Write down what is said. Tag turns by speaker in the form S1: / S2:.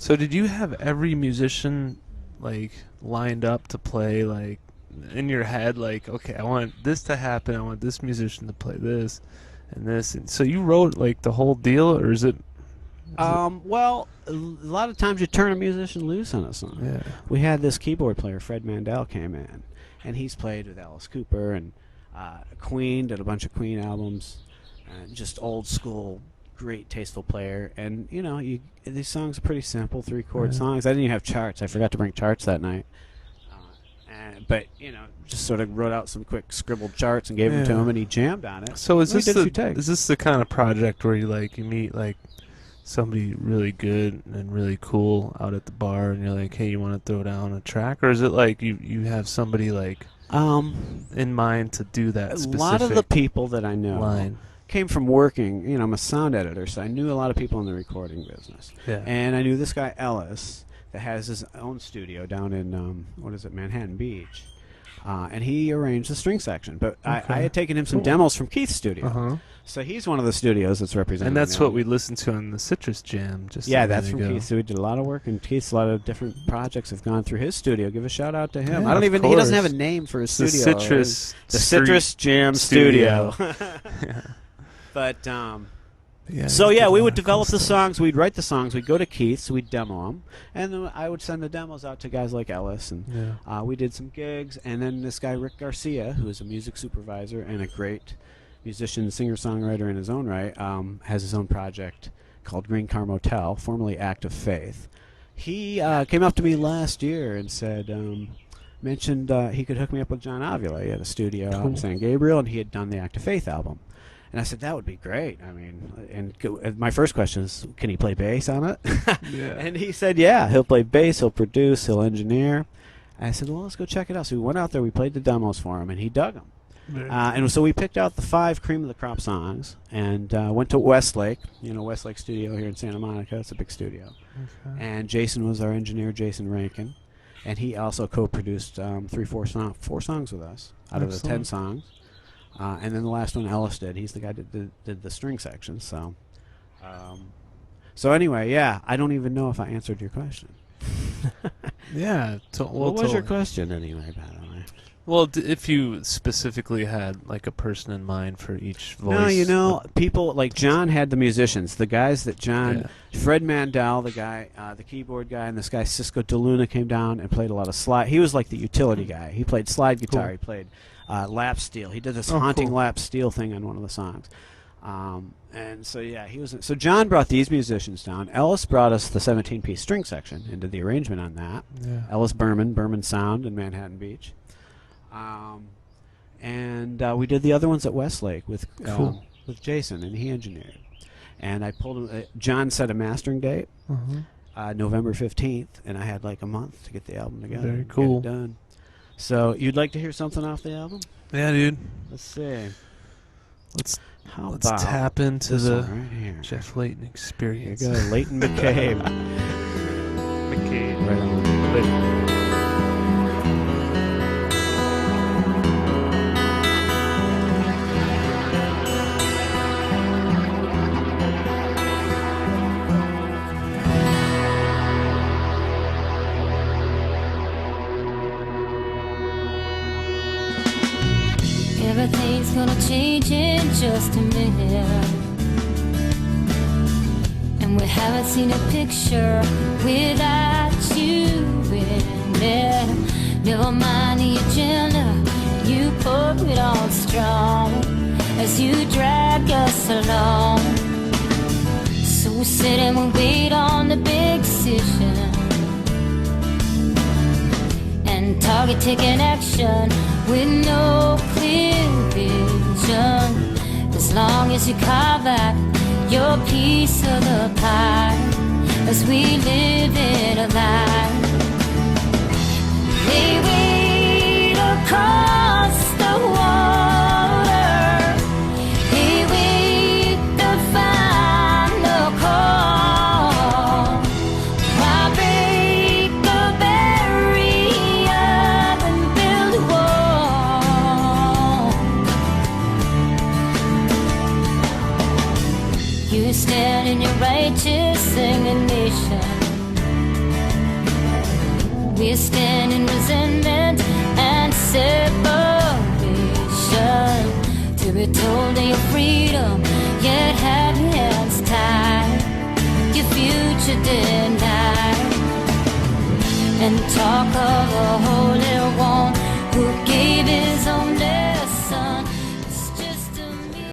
S1: So did you have every musician like lined up to play like in your head like, okay, I want this to happen, I want this musician to play this and this, and so you wrote like the whole deal, or is it
S2: Well, a lot of times you turn a musician loose on a song.
S1: yeah.
S2: We had this keyboard player, Fred Mandel, came in, and he's played with Alice Cooper and Queen, did a bunch of Queen albums, just old school, great, tasteful player. And, you know, these songs are pretty simple, 3-chord songs. I didn't even have charts. I forgot to bring charts that night. But, you know, just sort of wrote out some quick scribbled charts and gave them to him, and he jammed on it.
S1: So is
S2: We
S1: this
S2: did a few takes.
S1: is this the kind of project where you meet like somebody really good and really cool out at the bar, and you're like, hey, you want to throw down a track, or is it like you have somebody like in mind to do that specific
S2: A lot of the people that I know
S1: line?
S2: came from working, you know, I'm a sound editor, so I knew a lot of people in the recording business.
S1: Yeah.
S2: And I knew this guy, Ellis, that has his own studio down in, Manhattan Beach. And he arranged the string section. But I had taken him some demos from Keith's studio. So he's one of the studios that's represented.
S1: And that's what we listened to on the Citrus Jam.
S2: That's from Keith. So we did a lot of work, and Keith's a lot of different projects have gone through his studio. Give a shout out to him.
S1: Yeah,
S2: He doesn't have a name for his studio.
S1: The
S2: Citrus Jam Studio.
S1: Yeah.
S2: But
S1: Yeah,
S2: so
S1: he did a
S2: we
S1: lot
S2: would
S1: of
S2: develop
S1: cool
S2: the
S1: stuff.
S2: songs. We'd write the songs. We'd go to Keith's. We'd demo them, and then I would send the demos out to guys like Ellis. And we did some gigs. And then this guy Rick Garcia, who is a music supervisor and a great musician, singer-songwriter in his own right, has his own project called Green Car Motel, formerly Act of Faith. He came up to me last year and said, mentioned he could hook me up with John Avila. He had a studio out in San Gabriel, and he had done the Act of Faith album. And I said, that would be great. I mean, and my first question is, can he play bass on it?
S1: Yeah.
S2: And he said, yeah, he'll play bass, he'll produce, he'll engineer. I said, well, let's go check it out. So we went out there, we played the demos for him, and he dug them. And so we picked out the 5 cream of the crop songs and went to Westlake, Westlake Studio here in Santa Monica. It's a big studio.
S1: Okay.
S2: And Jason was our engineer, Jason Rankin. And he also co-produced 4 songs with us out of the 10 songs. And then the last one Ellis did. He's the guy that did the string section. So, anyway, yeah, I don't even know if I answered your question.
S1: Yeah.
S2: What was your question anyway, by the way?
S1: Well, if you specifically had like a person in mind for each voice.
S2: No, people like John had the musicians, the guys that Fred Mandel, the guy, the keyboard guy, and this guy Cisco DeLuna came down and played a lot of slide. He was like the utility guy. He played slide guitar. Cool. He played lap steel. He did this haunting lap steel thing on one of the songs. And so he was. So John brought these musicians down. Ellis brought us the 17-piece string section and did the arrangement on that.
S1: Yeah.
S2: Ellis Berman Sound in Manhattan Beach. And we did the other ones at Westlake with Jason, and he engineered. And I pulled him. John set a mastering date, November 15th, and I had like a month to get the album together.
S1: Very cool.
S2: Get it done. So you'd like to hear something off the album?
S1: Yeah, dude.
S2: Let's see.
S1: Let's
S2: about
S1: tap into
S2: this
S1: the
S2: one right here.
S1: Jeff Layton experience.
S2: Here you go, Layton McCabe.
S1: McCabe.
S2: Right on.
S1: Layton.
S3: Everything's gonna change in just a minute, and we haven't seen a picture without you in it. Never mind the agenda, you put it on strong as you drag us along. So we sit and we wait on the big decision and target taking action with no clear vision. As long as you carve out your piece of the pie, as we live in a lie, we wait across the water, we wait to find the call. Why break the barrier and build a wall? You stand in your righteous indignation We stand in resentment and separation, to be told of your freedom, yet have your hands tied, your future denied, and talk of a holy one who